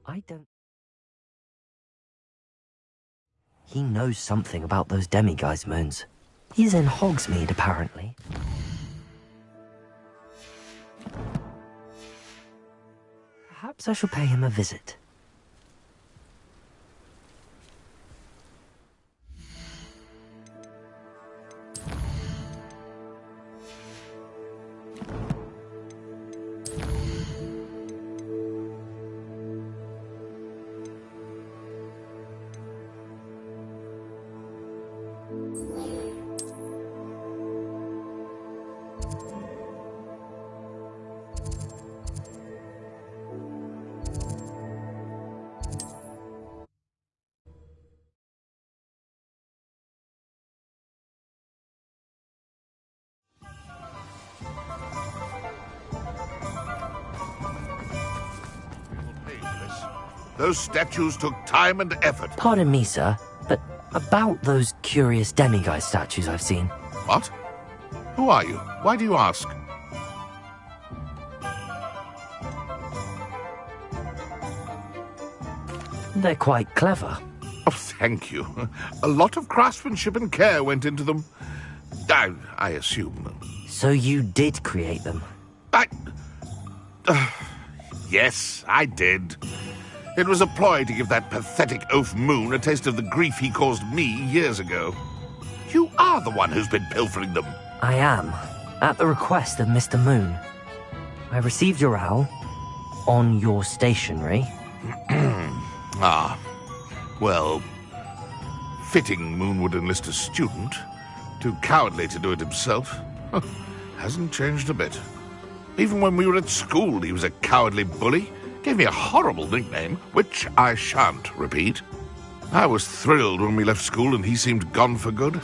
I don't... He knows something about those demiguise moons. He's in Hogsmeade, apparently. Perhaps I shall pay him a visit. Those statues took time and effort. Pardon me, sir, but about those curious demiguise statues I've seen. What? Who are you? Why do you ask? They're quite clever. Oh, thank you. A lot of craftsmanship and care went into them. I assume. So you did create them? Yes, I did. It was a ploy to give that pathetic oaf Moon a taste of the grief he caused me years ago. You are the one who's been pilfering them. I am, at the request of Mr. Moon. I received your owl on your stationery. Ah, well, fitting Moon would enlist a student. Too cowardly to do it himself. Hasn't changed a bit. Even when we were at school, he was a cowardly bully. Gave me a horrible nickname, which I shan't repeat. I was thrilled when we left school and he seemed gone for good.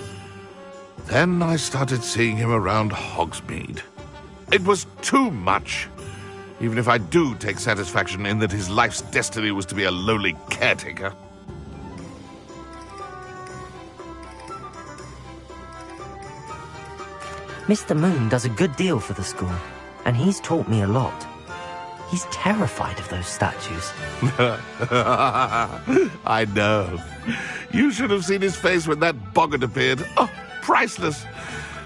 Then I started seeing him around Hogsmeade. It was too much. Even if I do take satisfaction in that his life's destiny was to be a lowly caretaker. Mr. Moon does a good deal for the school, and he's taught me a lot. He's terrified of those statues. I know. You should have seen his face when that boggart appeared. Oh, priceless.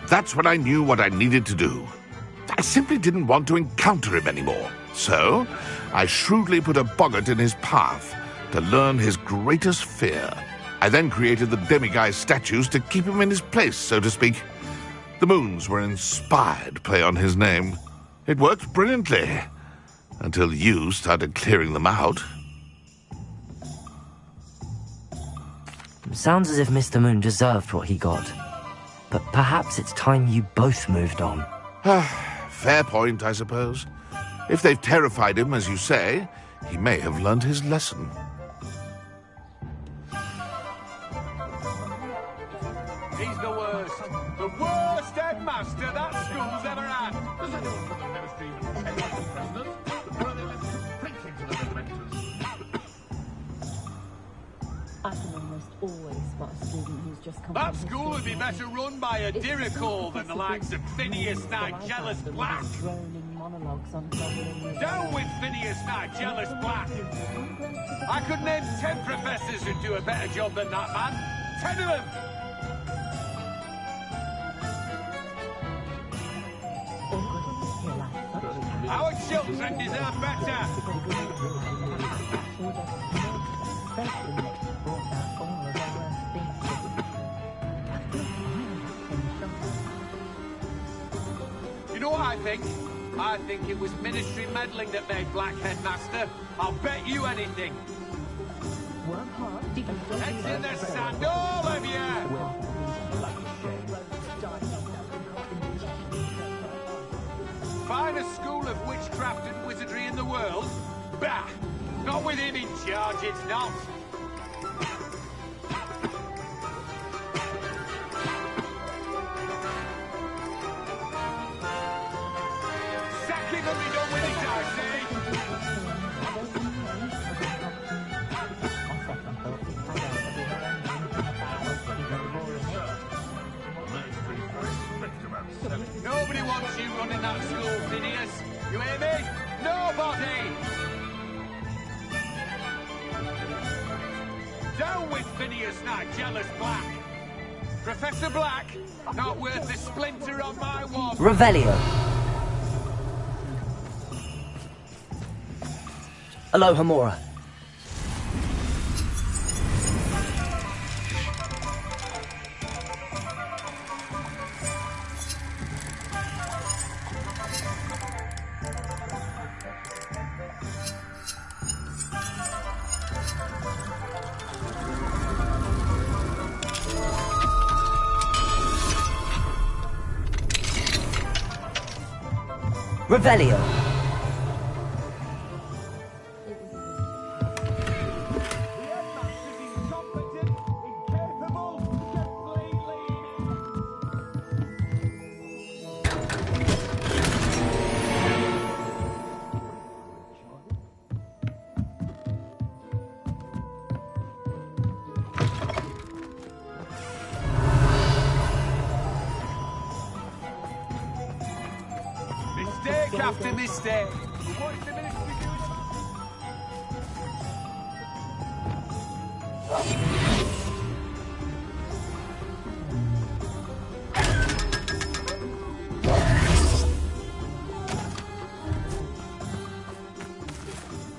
That's when I knew what I needed to do. I simply didn't want to encounter him anymore. So, I shrewdly put a boggart in his path to learn his greatest fear. I then created the demiguise statues to keep him in his place, so to speak. The moons were an inspired play on his name. It worked brilliantly. Until you started clearing them out. Sounds as if Mr. Moon deserved what he got. But perhaps it's time you both moved on. Fair point, I suppose. If they've terrified him, as you say, he may have learned his lesson. He's the worst. The worst headmaster that school's ever had. Does anyone from the Ministry even pay the president? Or are they left printing to the dementors? I can almost always spot a student who's just come That from school would be history. better run by a Dirical than the likes of Phineas Nigelus Black. Droning monologues on troubling Down with Phineas Nigelus Black. I could name 10 professors who'd do a better job than that man. 10 of them. Our children deserve better. You know what I think? I think it was ministry meddling that made Black headmaster. I'll bet you anything. Heads in the sand, all of you! Finest school of witchcraft and wizardry in the world? Bah! Not with him in charge, it's not. Sack him and be done with it, I say! Nobody wants you running that school, Phineas. You hear me? Nobody! hell with Phineas, not jealous Black. Professor Black, not worth a splinter on my wall. Revelio. Alohomora. Revelio. Mistake after mistake. What's the ministry doing?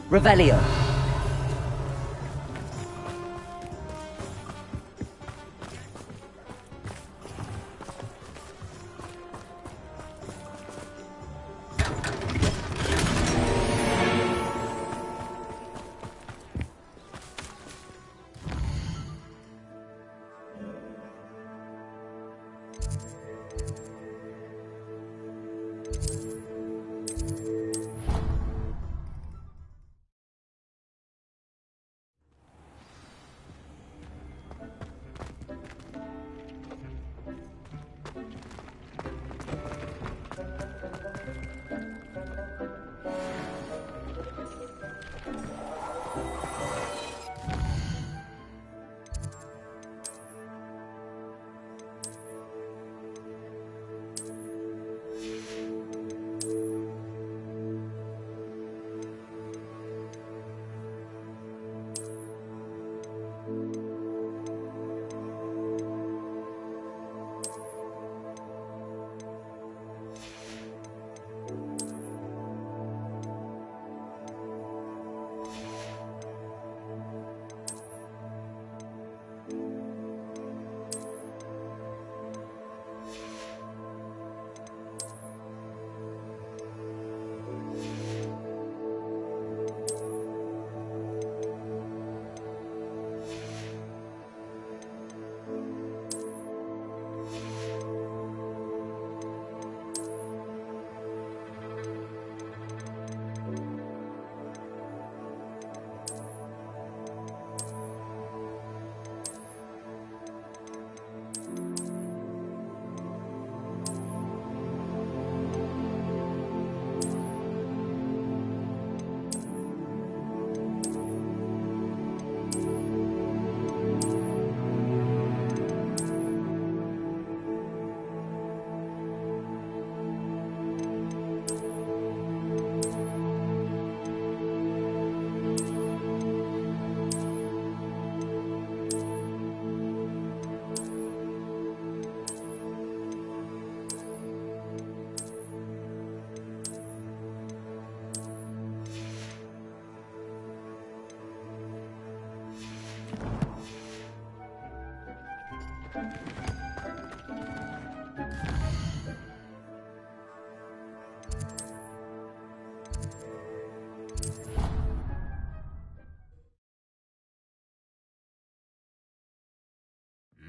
Revelio.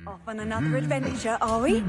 Off on another adventure, are we?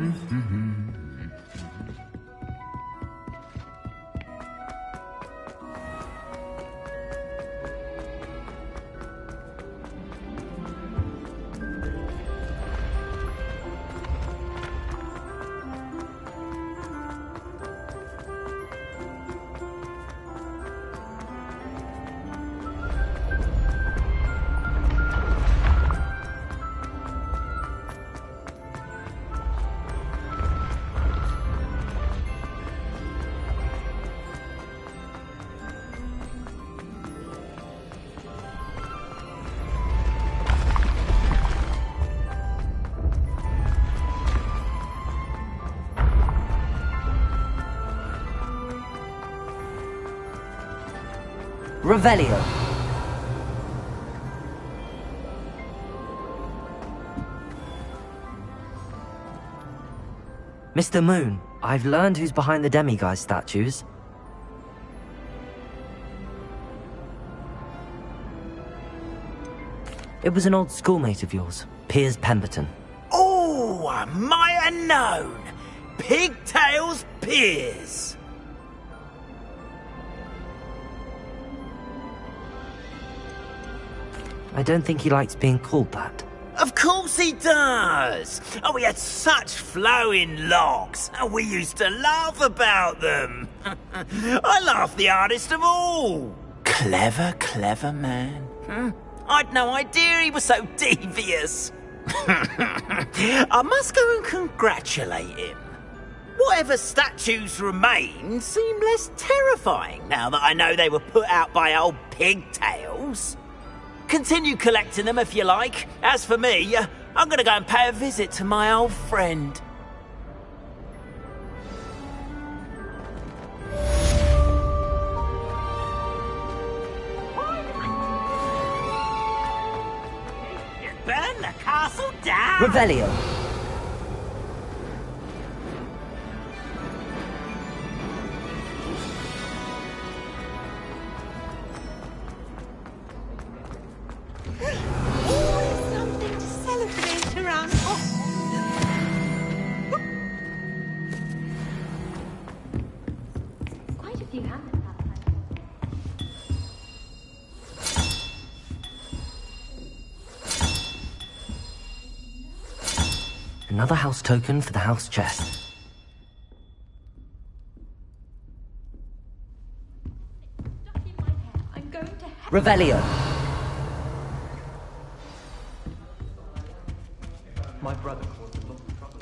Revelio. Mr. Moon, I've learned who's behind the demiguise statues. It was an old schoolmate of yours, Piers Pemberton. Oh, I might have known. Pigtails Piers. I don't think he likes being called that. Of course he does. Oh, he had such flowing locks, and we used to laugh about them. I laughed the hardest of all. Clever, clever man. I'd no idea he was so devious. I must go and congratulate him. Whatever statues remain seem less terrifying now that I know they were put out by old pigtails. Continue collecting them if you like. As for me, I'm gonna go and pay a visit to my old friend. Burn the castle down! Revelio. Always something to celebrate around. Quite a few Hamlets outside. Another house token for the house chest. Stuck in my hair. I'm going to Revelio. My brother caused a lot of trouble.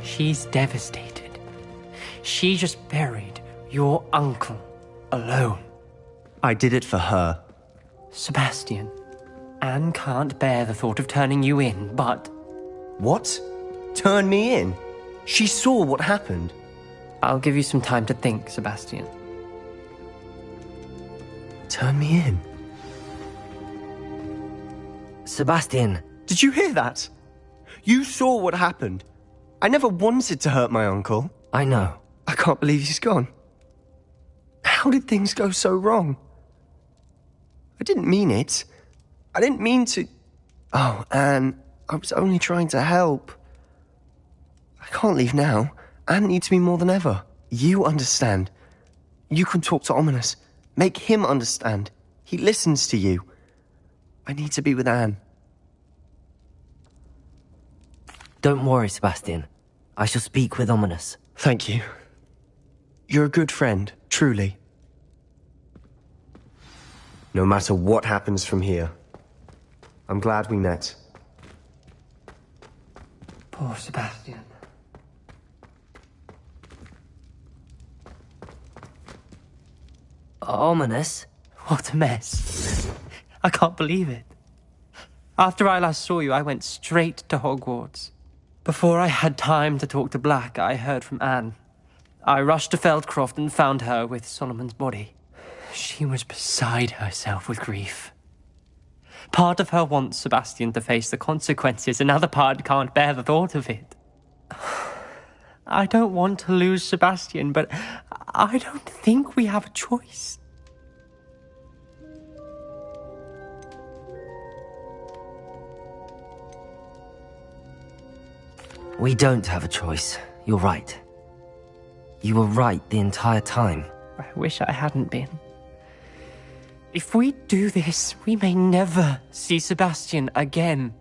She's devastated. She just buried your uncle alone. I did it for her. Sebastian, Anne can't bear the thought of turning you in, but... What? Turn me in? She saw what happened. I'll give you some time to think, Sebastian. Turn me in? Sebastian. Did you hear that? You saw what happened. I never wanted to hurt my uncle. I know. I can't believe he's gone. How did things go so wrong? I didn't mean it. I didn't mean to... Oh, Anne, I was only trying to help. I can't leave now. Anne needs me more than ever. You understand. You can talk to Ominous. Make him understand. He listens to you. I need to be with Anne. Don't worry, Sebastian. I shall speak with Ominous. Thank you. You're a good friend, truly. No matter what happens from here, I'm glad we met. Poor Sebastian. Ominous? What a mess. I can't believe it. After I last saw you, I went straight to Hogwarts. Before I had time to talk to Black, I heard from Anne. I rushed to Feldcroft and found her with Solomon's body. She was beside herself with grief. Part of her wants Sebastian to face the consequences, another part can't bear the thought of it. I don't want to lose Sebastian, but I don't think we have a choice. We don't have a choice. You're right. You were right the entire time. I wish I hadn't been. If we do this, we may never see Sebastian again.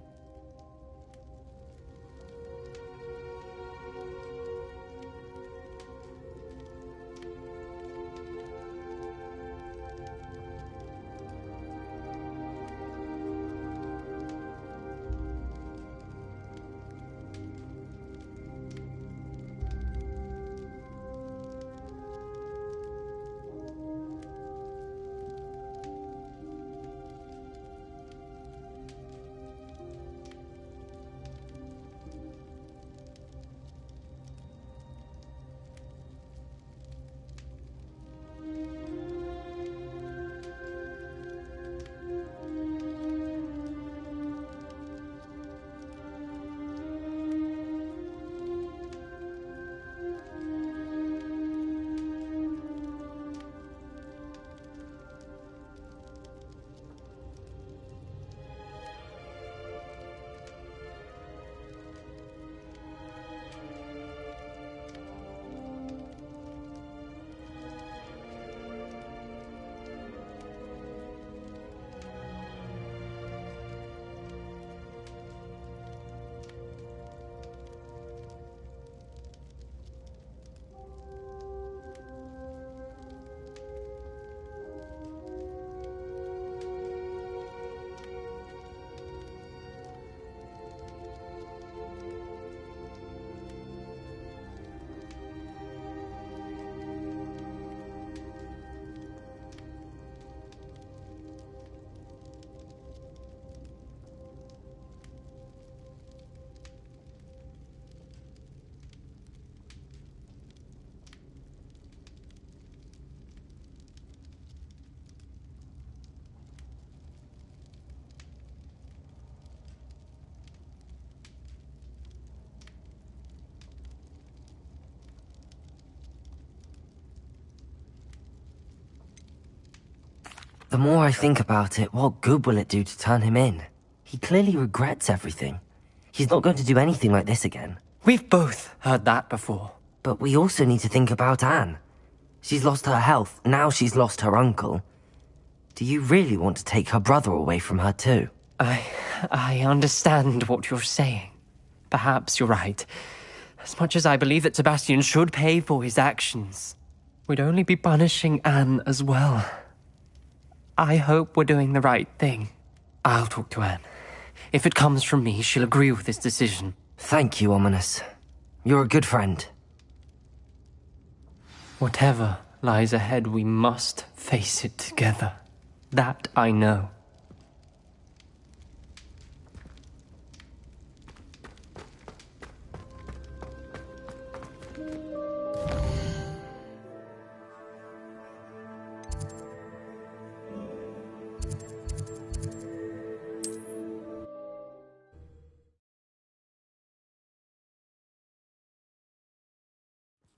The more I think about it, what good will it do to turn him in? He clearly regrets everything. He's not going to do anything like this again. We've both heard that before. But we also need to think about Anne. She's lost her health, now she's lost her uncle. Do you really want to take her brother away from her too? I understand what you're saying. Perhaps you're right. As much as I believe that Sebastian should pay for his actions, we'd only be punishing Anne as well. I hope we're doing the right thing. I'll talk to Anne. If it comes from me, she'll agree with this decision. Thank you, Ominous. You're a good friend. Whatever lies ahead, we must face it together. That I know.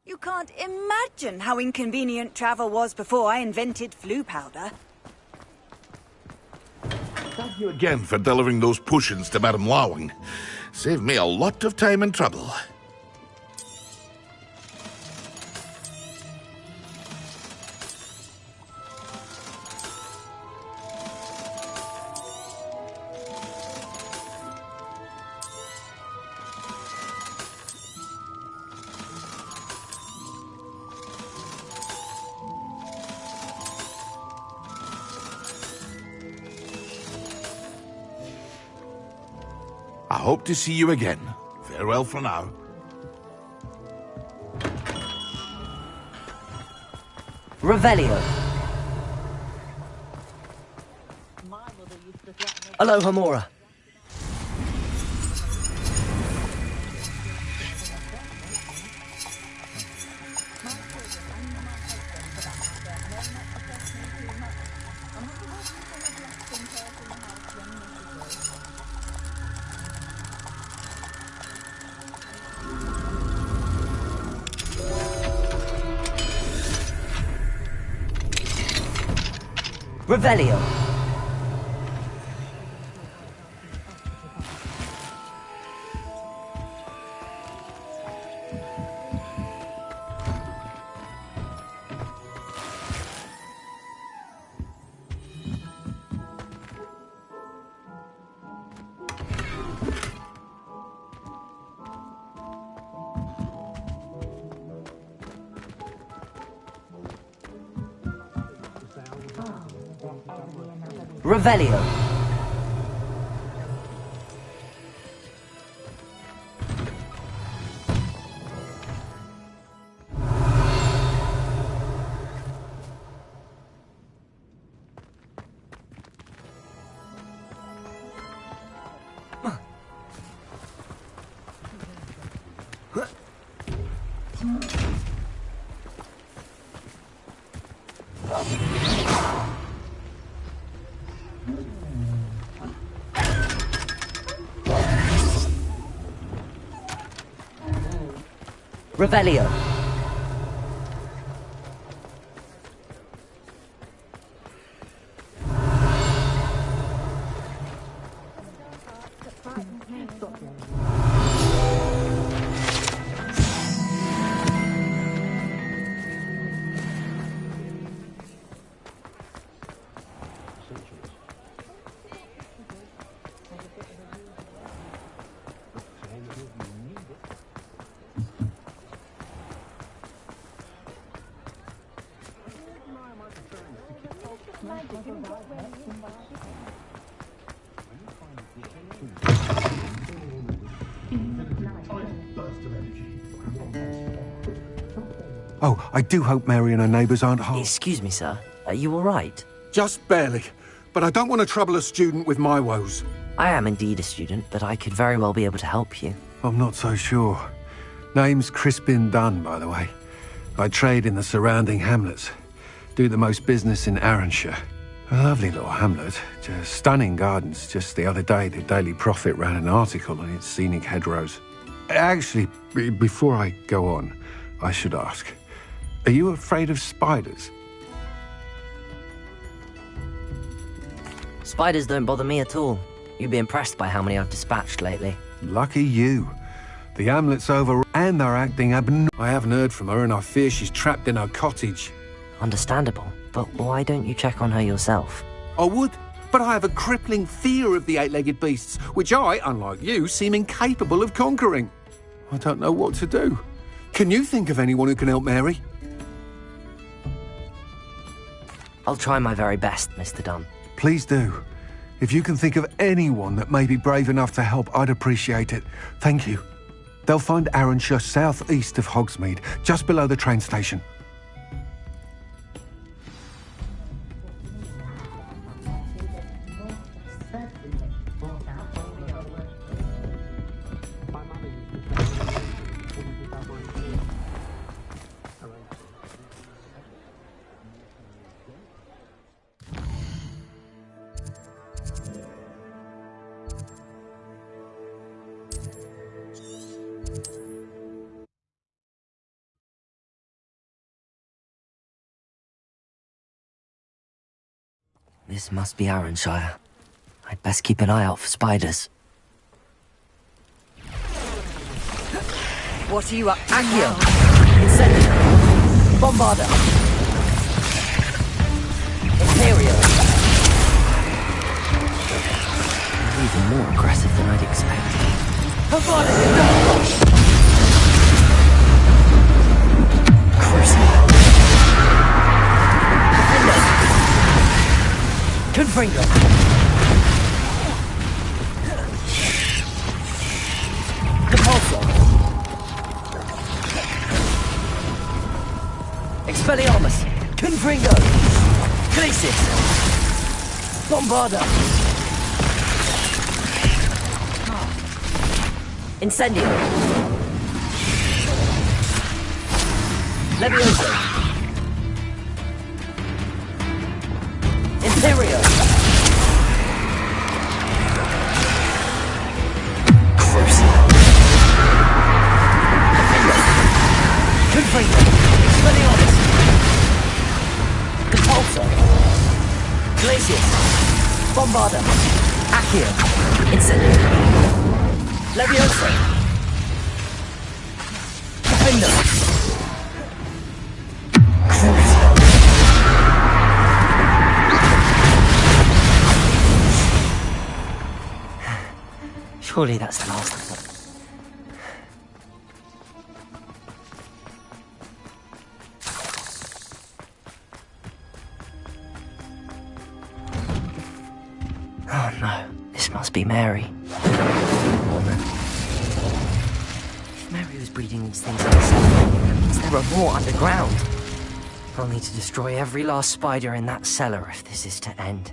You can't imagine how inconvenient travel was before I invented flu powder. Thank you again for delivering those potions to Madame Lawing. Saved me a lot of time and trouble. I hope to see you again. Farewell for now. Revelio. Aloha Mora. Revelio. Revelio. Revelio. Oh, I do hope Mary and her neighbours aren't harmed. Excuse me, sir. Are you all right? Just barely. But I don't want to trouble a student with my woes. I am indeed a student, but I could very well be able to help you. I'm not so sure. Name's Crispin Dunn, by the way. I trade in the surrounding hamlets. Do the most business in Arranshire. A lovely little hamlet. Just stunning gardens. Just the other day, the Daily Prophet ran an article on its scenic hedgerows. Actually, before I go on, I should ask, are you afraid of spiders? Spiders don't bother me at all. You'd be impressed by how many I've dispatched lately. Lucky you. The hamlet's over and they're acting abnormal. I haven't heard from her and I fear she's trapped in her cottage. Understandable, but why don't you check on her yourself? I would, but I have a crippling fear of the eight-legged beasts, which I, unlike you, seem incapable of conquering. I don't know what to do. Can you think of anyone who can help Mary? I'll try my very best, Mr. Dunn. Please do. If you can think of anyone that may be brave enough to help, I'd appreciate it. Thank you. They'll find Arranshire southeast of Hogsmeade, just below the train station. This must be Arranshire. I'd best keep an eye out for spiders. What are you up to Accio! now? Incendio! Bombarda! Imperio! Even more aggressive than I'd expected. Crucible! Confringo! Depulso! Expelliarmus! Confringo! Glacis! Bombarda! Incendio! Levioso! Imperio! Crucible! Confringo! Expelliarmus! Depulso! Glacius! Bombarda! Accio! Incendio! Levioso! Defender! Crucible! Surely that's the last of them. Oh no, this must be Mary. Woman. If Mary was breeding these things herself, that means there are more underground. I'll need to destroy every last spider in that cellar if this is to end.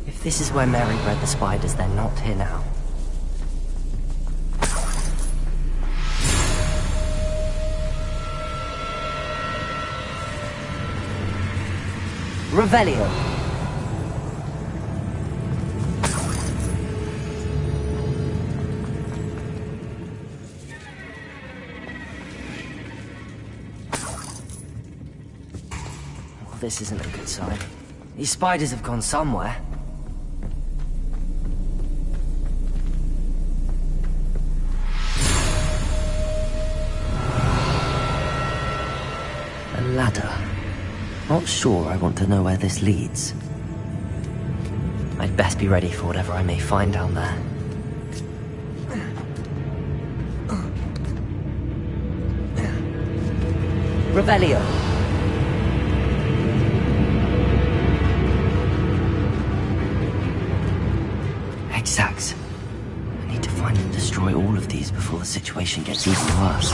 If this is where Mary bred the spiders, they're not here now. Revelio. Well, this isn't a good sign. These spiders have gone somewhere. A ladder. Not sure I want to know where this leads. I'd best be ready for whatever I may find down there. Revelio. Exact. I need to find and destroy all of these before the situation gets even worse.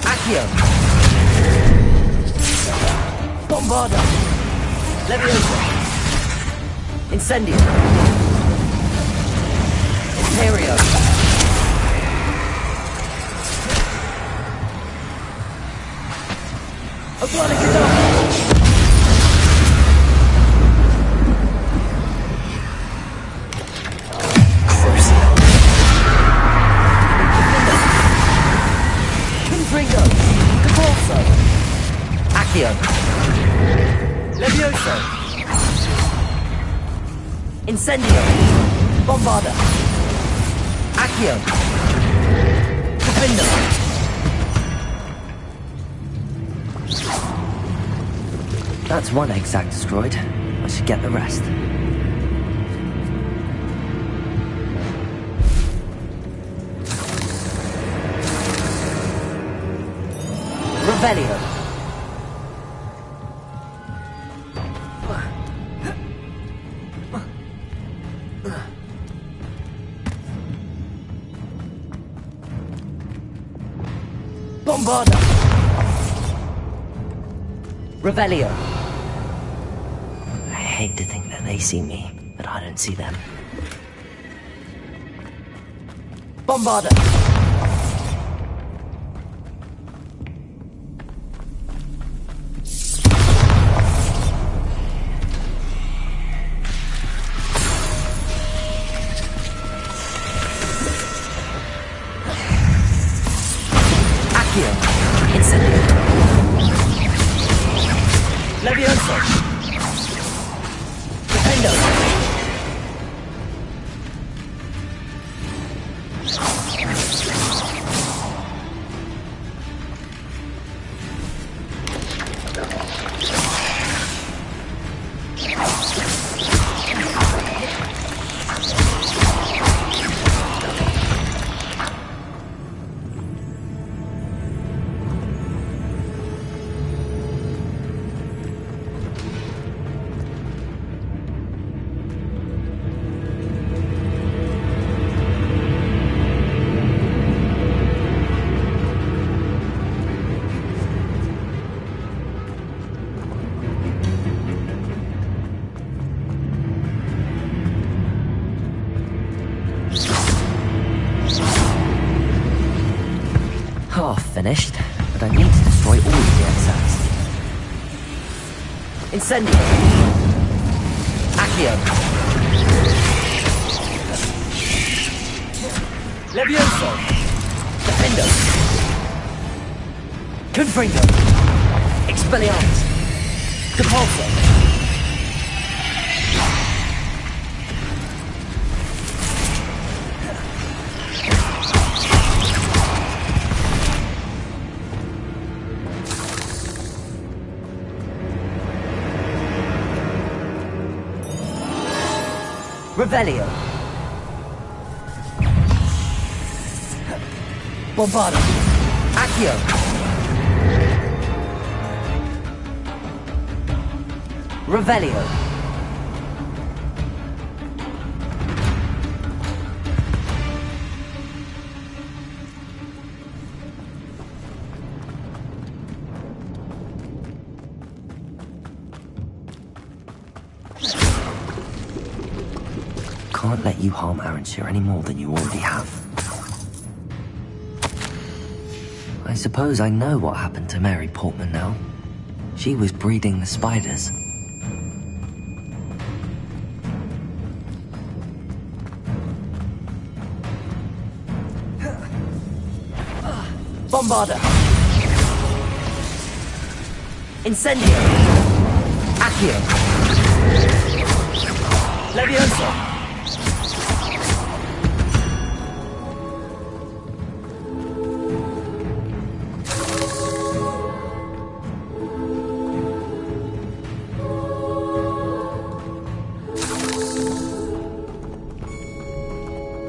Accio! Bombarda! Leviosa! Incendio! Imperio! Obligadon! Accio. Levioso. Incendio. Bombarda. Accio. Defender. That's one exact destroyed. I should get the rest. Revelio. Bombarda! Revelio. I hate to think that they see me, but I I don't see them. Bombarder! Accio! Incendio! Levioso! Dependo! Half finished, but I need to destroy all of the excess. Incendio! Accio! Levioso! Defendo! Confringo! Expelliarmus! Depulso! Revelio. Bombardo. Accio. Revelio. Can't let you harm Aranshire any more than you already have. I suppose I know what happened to Mary Portman now. She was breeding the spiders. Bombarder! Incendio! Accio! Levioso!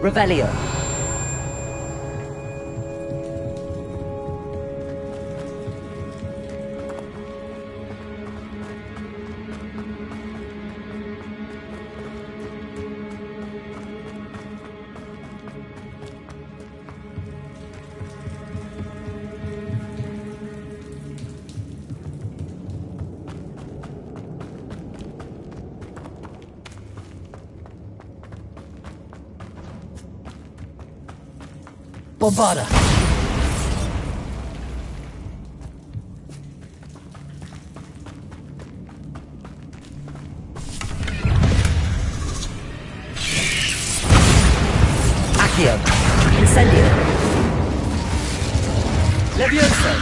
Revelio. Bombarda. Accio. Incendio. Levioso.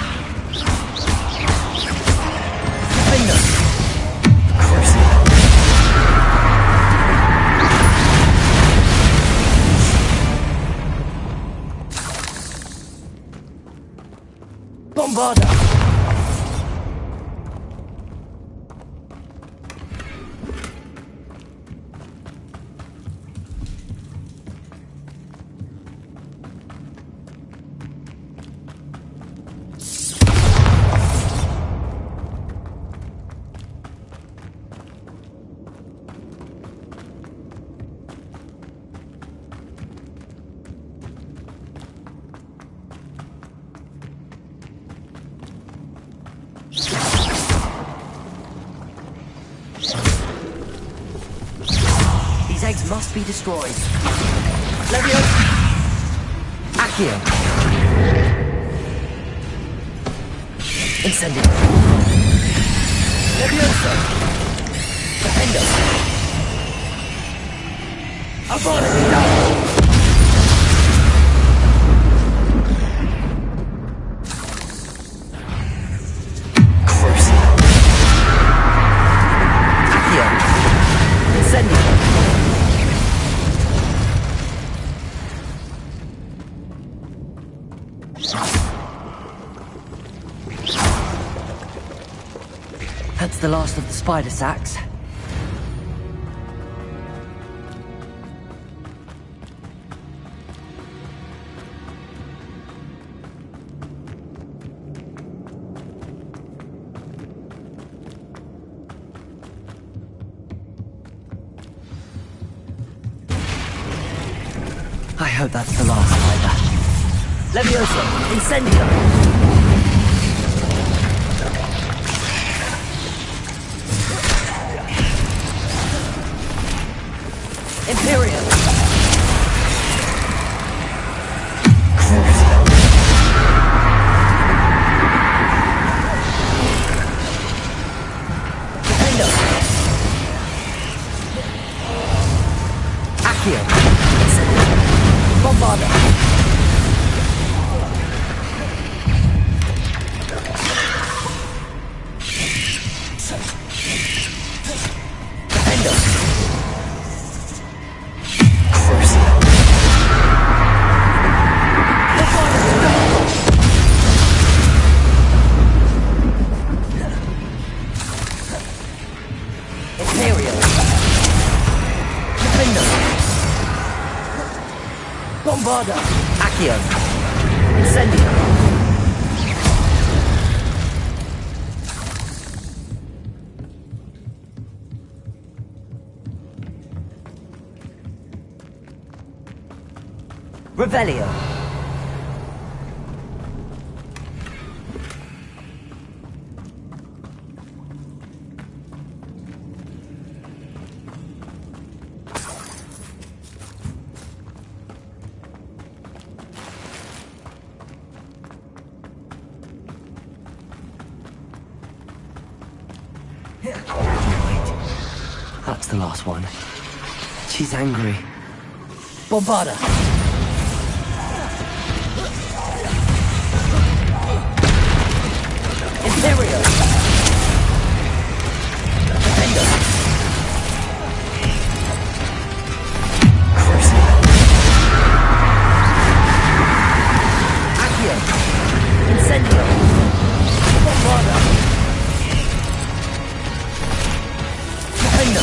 Defendo. Crucible. Bombarda! must be destroyed. Leviosa! Accio! Incendio! Leviosa! Defendo! Avada! That's the last of the spider sacks. I hope that's the last spider. Leviosa! Incendio! Imperial! Defendo! Accio! Bombarda! Bombarda! Accio! Incendio! Revelio! That's the last one. She's angry. Bombarda! Imperio! Defendo! Accio! Incendio! Bombarda! Defendo!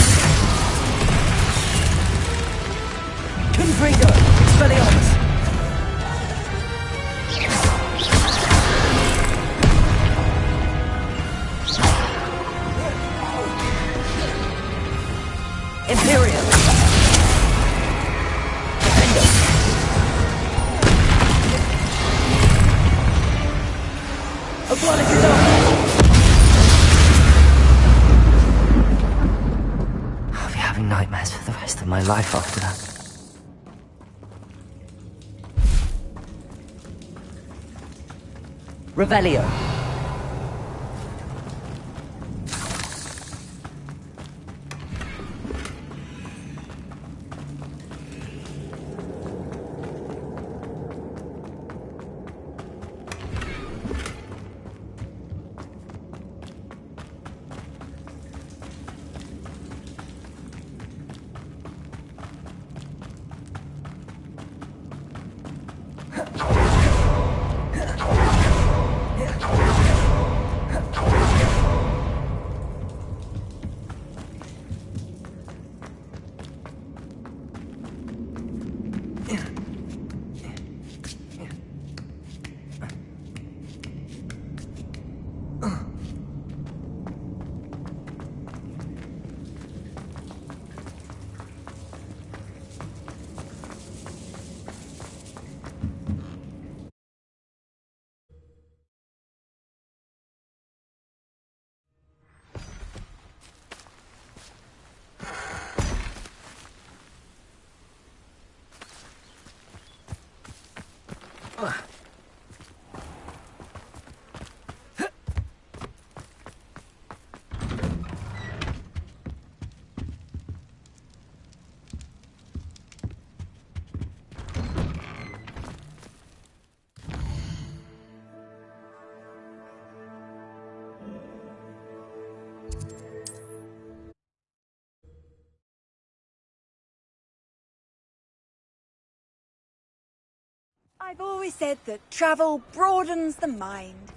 Confringo! Expelliarmus! Imperial! Defendo! Obligato! I'll be having nightmares for the rest of my life after that. Revelio! I've always said that travel broadens the mind.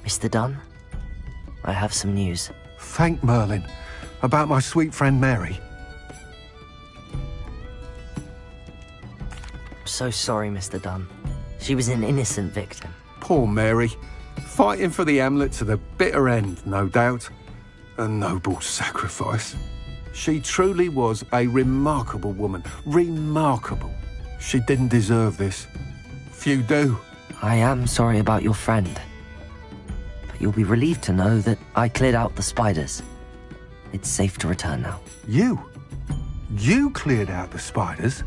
Mr. Dunn, I have some news. Thank Merlin. About my sweet friend Mary. I'm so sorry, Mr. Dunn. She was an innocent victim. Poor Mary. Fighting for the Hamlet to the bitter end, no doubt. A noble sacrifice. She truly was a remarkable woman. Remarkable. She didn't deserve this. Few do. I am sorry about your friend. But you'll be relieved to know that I cleared out the spiders. It's safe to return now. You? You cleared out the spiders?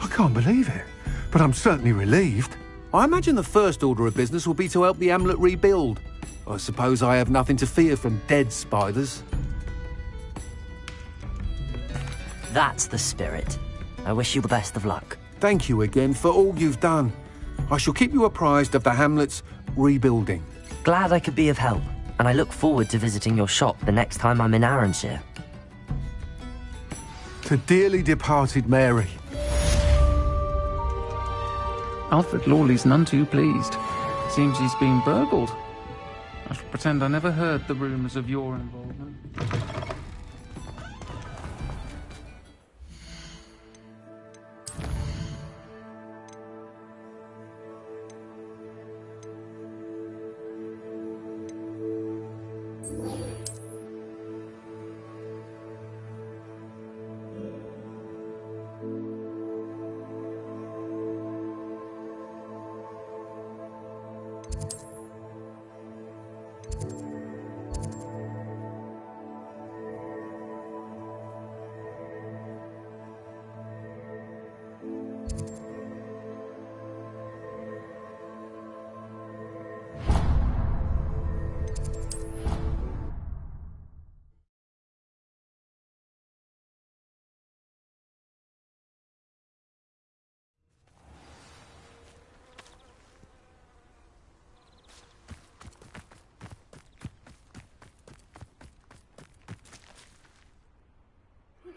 I can't believe it. But I'm certainly relieved. I imagine the first order of business will be to help the Hamlet rebuild. I suppose I have nothing to fear from dead spiders. That's the spirit. I wish you the best of luck. Thank you again for all you've done. I shall keep you apprised of the Hamlet's rebuilding. Glad I could be of help, and I look forward to visiting your shop the next time I'm in Arranshire. To dearly departed Mary. Alfred Lawley's none too pleased. Seems he's been burgled. I shall pretend I never heard the rumours of your involvement.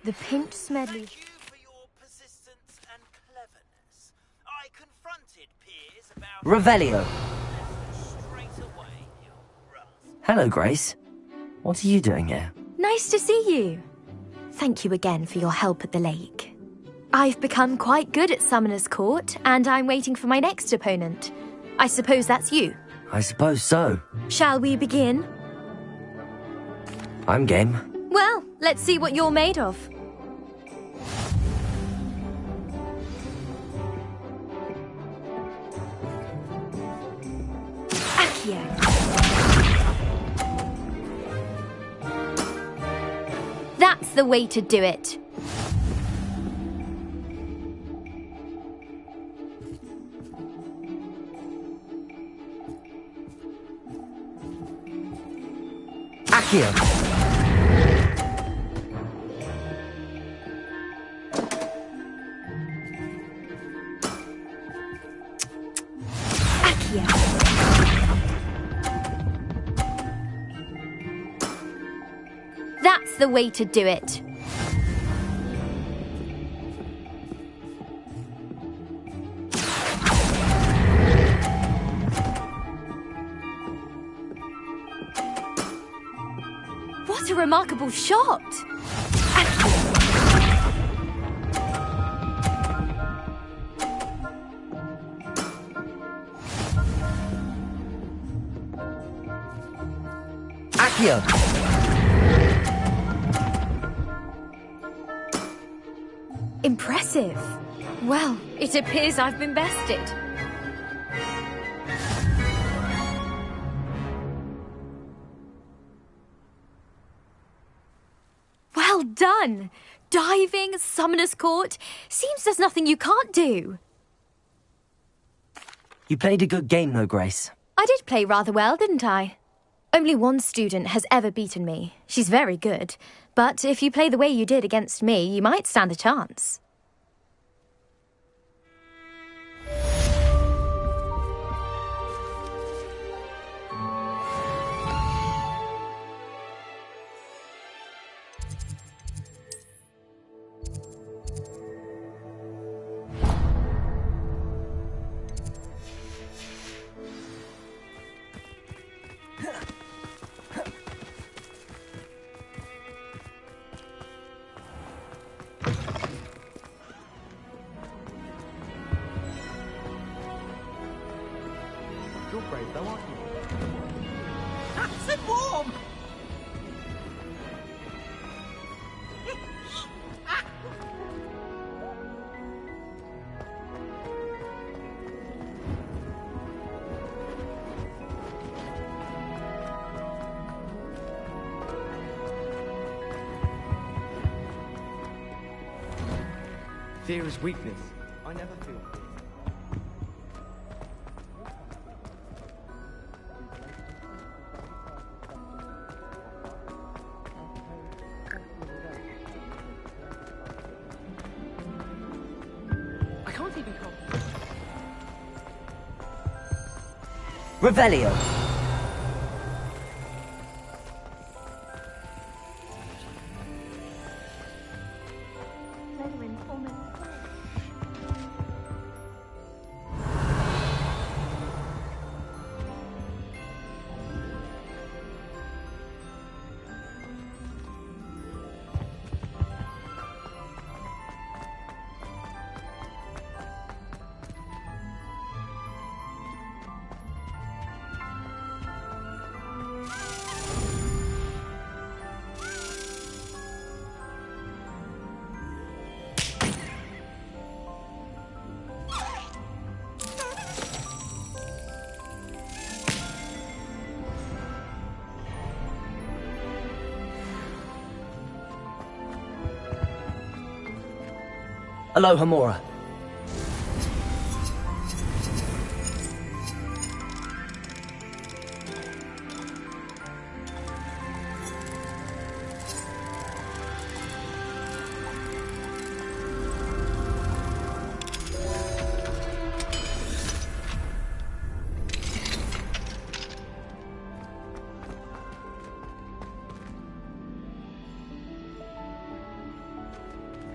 The pink smedley. Thank you for your persistence and cleverness. I confronted Piers about... Revelio! Straight away, you rascal. Hello, Grace. What are you doing here? Nice to see you. Thank you again for your help at the lake. I've become quite good at Summoner's Court, and I'm waiting for my next opponent. I suppose that's you. I suppose so. Shall we begin? I'm game. Well, let's see what you're made of. Accio. That's the way to do it. Accio. That's the way to do it. What a remarkable shot! Accio. Impressive. Well, it appears I've been bested. Well done! Diving, Summoner's Court. Seems there's nothing you can't do. You played a good game, though, Grace. I did play rather well, didn't I? Only one student has ever beaten me. She's very good. But if you play the way you did against me, you might stand a chance. You're brave though, aren't you? Nice and warm! Fear is weakness. I never feel fear. I can't even help. Revelio. Aloha Mora.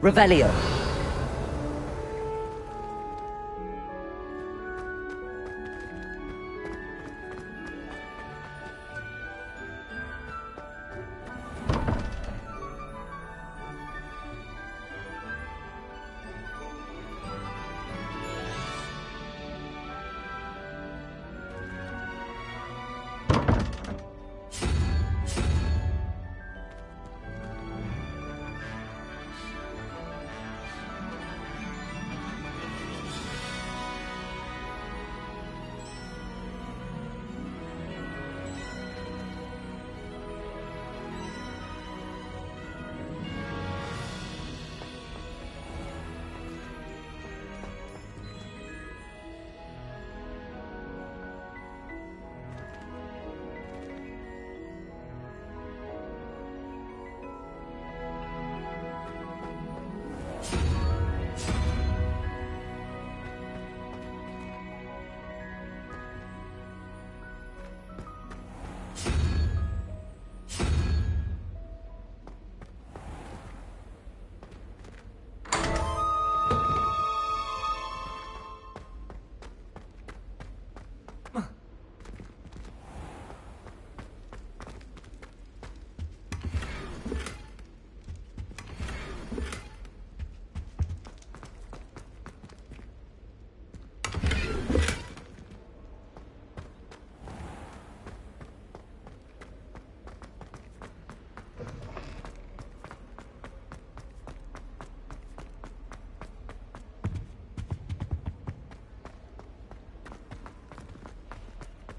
Revelio.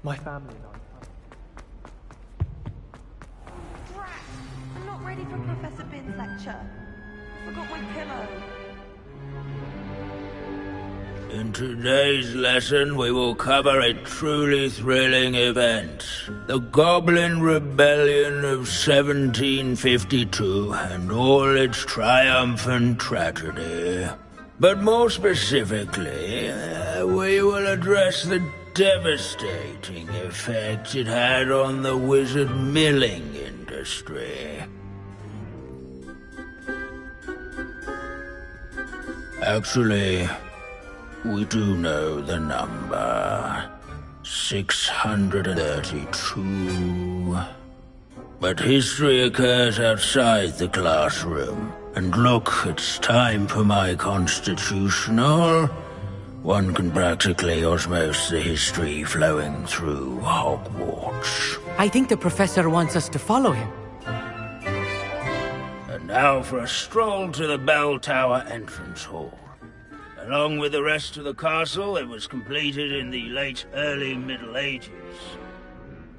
My family and I. Drat! I'm not ready from Professor Bin's lecture. I forgot my pillow. In today's lesson, we will cover a truly thrilling event. The Goblin Rebellion of 1752 and all its triumphant tragedy. But more specifically, we will address the devastating effect it had on the wizard milling industry. Actually, we do know the number. 632. But history occurs outside the classroom. And look, it's time for my constitutional. One can practically osmose the history flowing through Hogwarts. I think the professor wants us to follow him. And now for a stroll to the bell tower entrance hall. Along with the rest of the castle, it was completed in the early Middle Ages.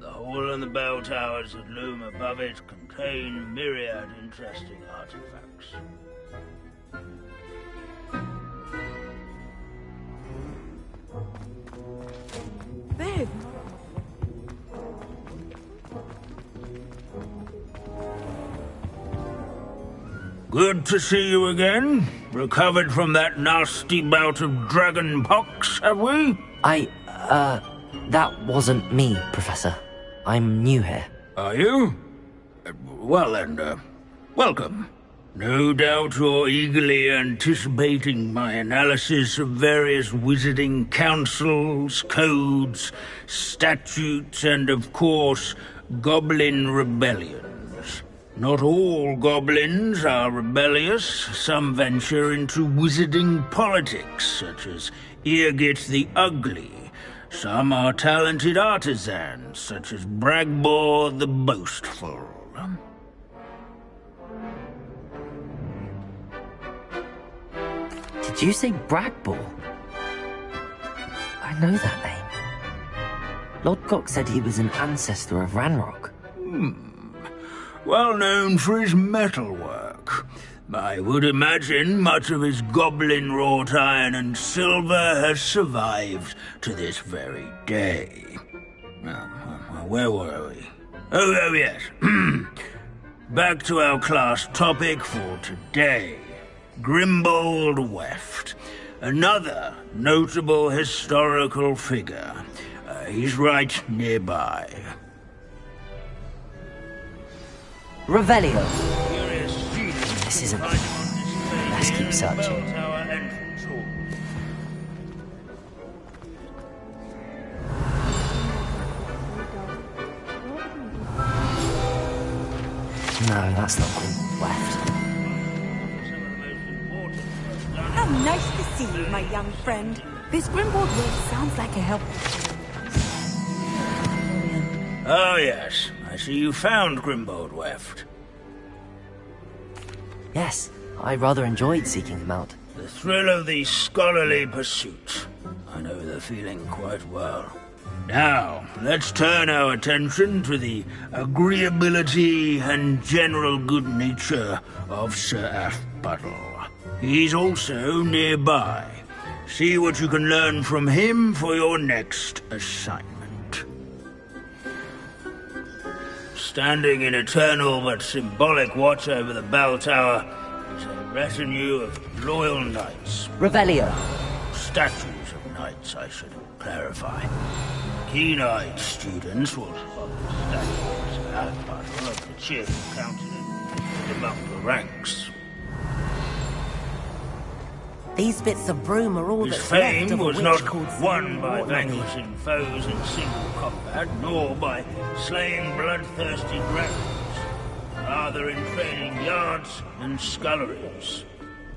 The hall and the bell towers that loom above it contain myriad interesting artifacts. Viv! Good to see you again. Recovered from that nasty bout of dragon pox, have we? That wasn't me, Professor. I'm new here. Are you? Well then, welcome. No doubt you're eagerly anticipating my analysis of various wizarding councils, codes, statutes, and of course, goblin rebellions. Not all goblins are rebellious. Some venture into wizarding politics, such as Eargit the Ugly. Some are talented artisans, such as Bragbor the Boastful. Did you say Bragbor? I know that name. Lodgok said he was an ancestor of Ranrock. Well known for his metalwork. I would imagine much of his goblin-wrought iron and silver has survived to this very day. Where were we? Oh yes. Back to our class topic for today. Grimbold Weft. Another notable historical figure. He's right nearby. Revelio. This isn't. Let's keep searching. No, that's not Grimbold Weft. How nice to see you, my young friend. This Grimbold Weft sounds like a help. Oh yes, I see you found Grimbold Weft. Yes, I rather enjoyed seeking them out. The thrill of the scholarly pursuit. I know the feeling quite well. Now, let's turn our attention to the agreeability and general good nature of Sir Aphbuttle. He's also nearby. See what you can learn from him for your next assignment. Standing in eternal but symbolic watch over the bell tower is a retinue of loyal knights. Revelio. Statues of knights, I should clarify. Keen-eyed students will spot the statues of Aphbuttle of the cheerful countenance among the ranks. These bits of broom are all His that's left fame of a was witch not called won by Mortney. vanquishing foes in single combat, nor by slaying bloodthirsty dragons, rather in training yards and sculleries,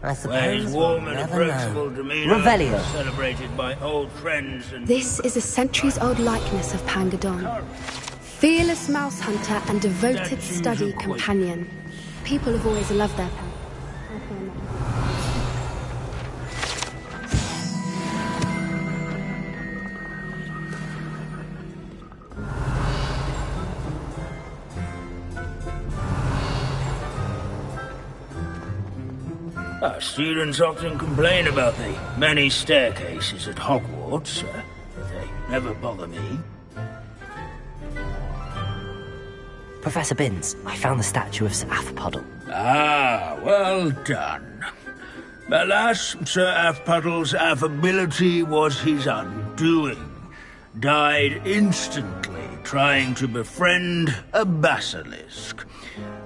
I where his suppose warm we'll and never approachable know. demeanor Revelio. was celebrated by old friends and... This is a centuries-old likeness of Pangadon. Fearless mouse hunter and devoted study companion. People have always loved their pets. Students often complain about the many staircases at Hogwarts. They never bother me. Professor Binns, I found the statue of Sir Afpuddle. Ah, well done. Alas, Sir Afpuddle's affability was his undoing. Died instantly trying to befriend a basilisk.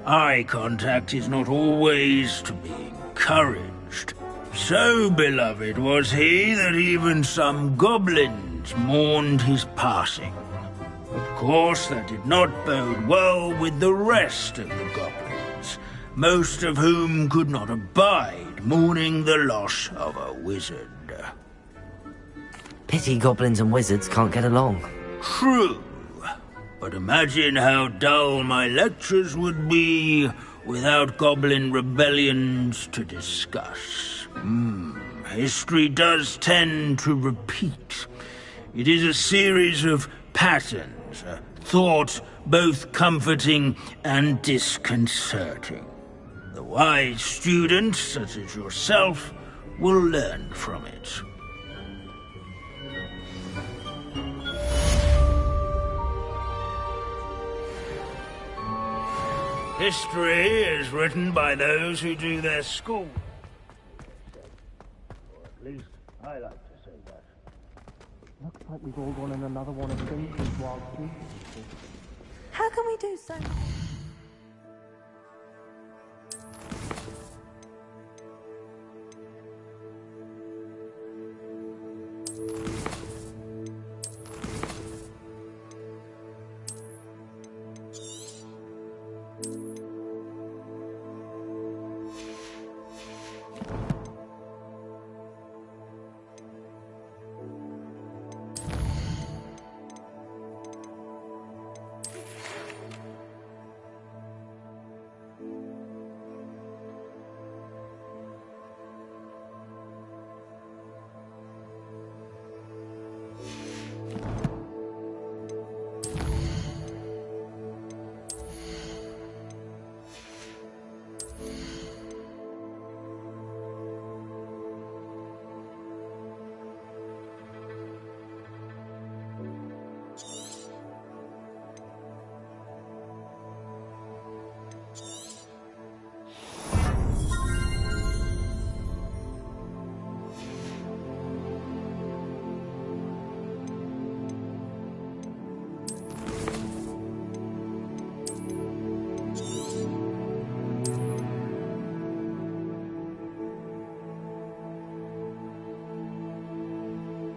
Eye contact is not always to be encouraged. So beloved was he that even some goblins mourned his passing. Of course, that did not bode well with the rest of the goblins, most of whom could not abide mourning the loss of a wizard. Pity goblins and wizards can't get along. True. But imagine how dull my lectures would be without goblin rebellions to discuss. History does tend to repeat. It is a series of patterns, a thought both comforting and disconcerting. The wise student, such as yourself, will learn from it. History is written by those who do their school. Or at least, I like to say that. Looks like we've all gone in another one of Vincent's wild goose. How can we do so much?